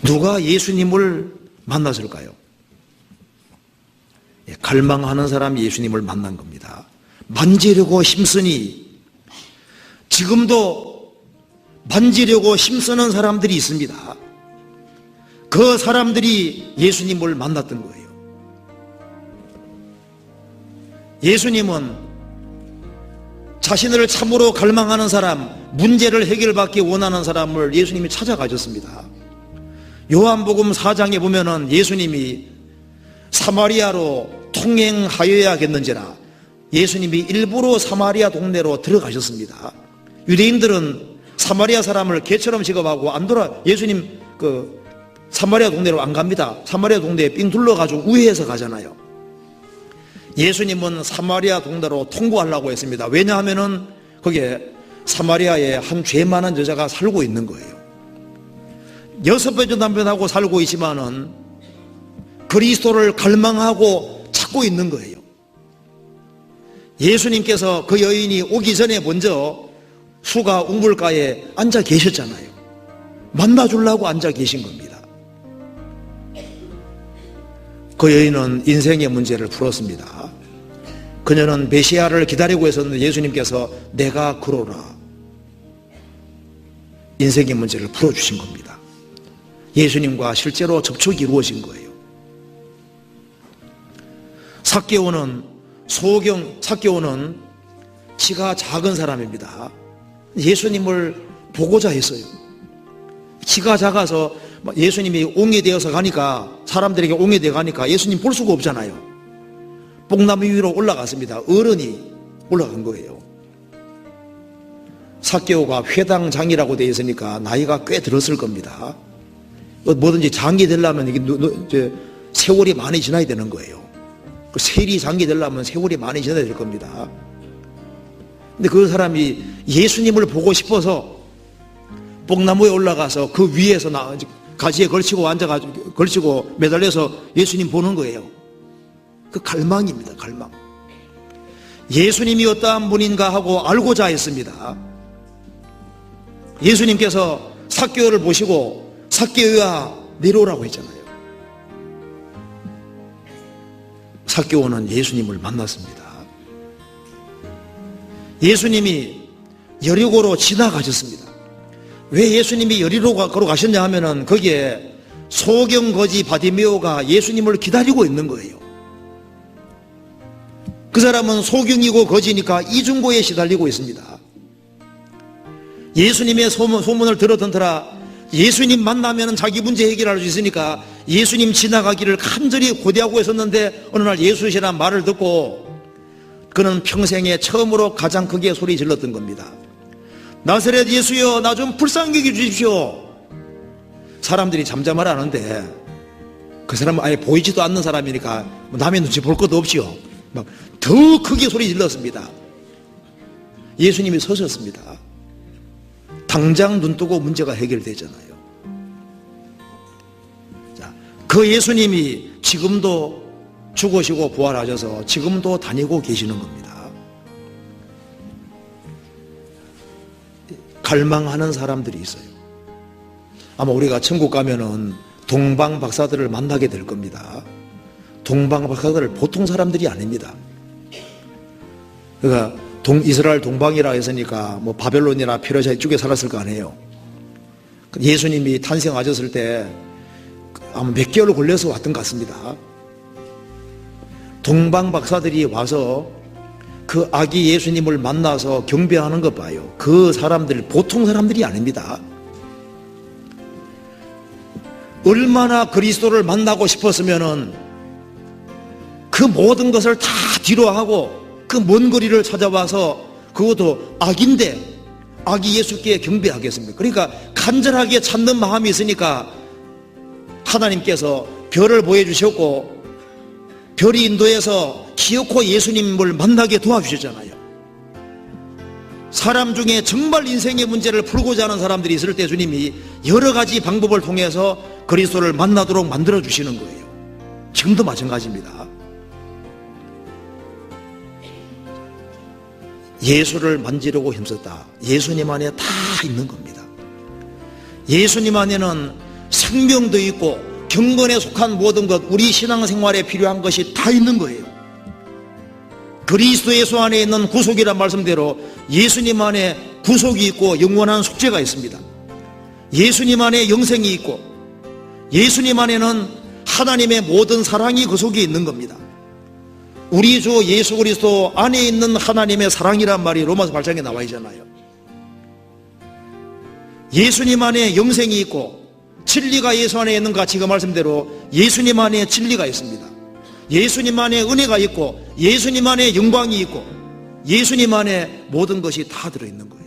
누가 예수님을 만났을까요? 갈망하는 사람이 예수님을 만난 겁니다. 만지려고 힘쓰니, 지금도 만지려고 힘쓰는 사람들이 있습니다. 그 사람들이 예수님을 만났던 거예요. 예수님은 자신을 참으로 갈망하는 사람, 문제를 해결받기 원하는 사람을 예수님이 찾아가셨습니다. 요한복음 4장에 보면은 예수님이 사마리아로 통행하여야겠는지라 예수님이 일부러 사마리아 동네로 들어가셨습니다. 유대인들은 사마리아 사람을 개처럼 취급하고 안 돌아, 예수님 사마리아 동네로 안 갑니다. 사마리아 동네에 삥 둘러가지고 우회해서 가잖아요. 예수님은 사마리아 동네로 통과하려고 했습니다. 왜냐하면은 거기에 사마리아에 한 죄 많은 여자가 살고 있는 거예요. 6번 남편하고 살고 있지만은 그리스도를 갈망하고 찾고 있는 거예요. 예수님께서 그 여인이 오기 전에 먼저 수가 우물가에 앉아 계셨잖아요. 만나주려고 앉아 계신 겁니다. 그 여인은 인생의 문제를 풀었습니다. 그녀는 메시아를 기다리고 있었는데 예수님께서 내가 그러라, 인생의 문제를 풀어주신 겁니다. 예수님과 실제로 접촉이 이루어진 거예요. 삭개오는 키가 작은 사람입니다. 예수님을 보고자 했어요. 키가 작아서 예수님이 옹이되어서 가니까, 사람들에게 옹이되어 가니까 예수님 볼 수가 없잖아요. 뽕나무 위로 올라갔습니다. 어른이 올라간 거예요. 삭개오가 회당장이라고 되어 있으니까 나이가 꽤 들었을 겁니다. 뭐든지 장이 되려면 이게 세월이 많이 지나야 되는 거예요. 그 세리 장이 되려면 세월이 많이 지나야 될 겁니다. 근데 그 사람이 예수님을 보고 싶어서 뽕나무에 올라가서 그 위에서 가지에 걸치고 앉아가지고 걸치고 매달려서 예수님 보는 거예요. 그 갈망입니다. 갈망. 예수님이 어떠한 분인가 하고 알고자 했습니다. 예수님께서 삭개오를 보시고 삭개오야 내려오라고 했잖아요. 삭개오는 예수님을 만났습니다. 예수님이 여리고로 지나가셨습니다. 왜 예수님이 여리고로 가셨냐 하면은 거기에 소경거지 바디메오가 예수님을 기다리고 있는 거예요. 그 사람은 소경이고 거지니까 이중고에 시달리고 있습니다. 예수님의 소문을 들었던더라 예수님 만나면 자기 문제 해결할 수 있으니까 예수님 지나가기를 간절히 고대하고 있었는데 어느 날 예수시라는 말을 듣고 그는 평생에 처음으로 가장 크게 소리 질렀던 겁니다. 나사렛 예수여, 나 좀 불쌍히 여겨 주십시오. 사람들이 잠잠을 하는데 그 사람은 아예 보이지도 않는 사람이니까 남의 눈치 볼 것도 없지요. 막 더 크게 소리 질렀습니다. 예수님이 서셨습니다. 당장 눈 뜨고 문제가 해결되잖아요. 자, 그 예수님이 지금도 죽으시고 부활하셔서 지금도 다니고 계시는 겁니다. 갈망하는 사람들이 있어요. 아마 우리가 천국 가면은 동방 박사들을 만나게 될 겁니다. 동방 박사들 보통 사람들이 아닙니다. 그러니까 이스라엘 동방이라 했으니까 뭐 바벨론이나 페르시아 이쪽에 살았을 거 아니에요. 예수님이 탄생하셨을 때 아마 몇 개월 걸려서 왔던 것 같습니다. 동방 박사들이 와서 그 아기 예수님을 만나서 경배하는 것 봐요. 그 사람들 보통 사람들이 아닙니다. 얼마나 그리스도를 만나고 싶었으면은 그 모든 것을 다 뒤로 하고 그 먼 거리를 찾아와서 그것도 악인데 아기 예수께 경배하겠습니까? 그러니까 간절하게 찾는 마음이 있으니까 하나님께서 별을 보여주셨고 별이 인도해서 기어코 예수님을 만나게 도와주셨잖아요. 사람 중에 정말 인생의 문제를 풀고자 하는 사람들이 있을 때 주님이 여러 가지 방법을 통해서 그리스도를 만나도록 만들어주시는 거예요. 지금도 마찬가지입니다. 예수를 만지려고 힘썼다. 예수님 안에 다 있는 겁니다. 예수님 안에는 생명도 있고 경건에 속한 모든 것, 우리 신앙생활에 필요한 것이 다 있는 거예요. 그리스도 예수 안에 있는 구속이란 말씀대로 예수님 안에 구속이 있고 영원한 속죄가 있습니다. 예수님 안에 영생이 있고 예수님 안에는 하나님의 모든 사랑이 그 속에 있는 겁니다. 우리 주 예수 그리스도 안에 있는 하나님의 사랑이란 말이 로마서 8장에 나와 있잖아요. 예수님 안에 영생이 있고 진리가 예수 안에 있는가, 지금 말씀대로 예수님 안에 진리가 있습니다. 예수님 안에 은혜가 있고 예수님 안에 영광이 있고 예수님 안에 모든 것이 다 들어있는 거예요.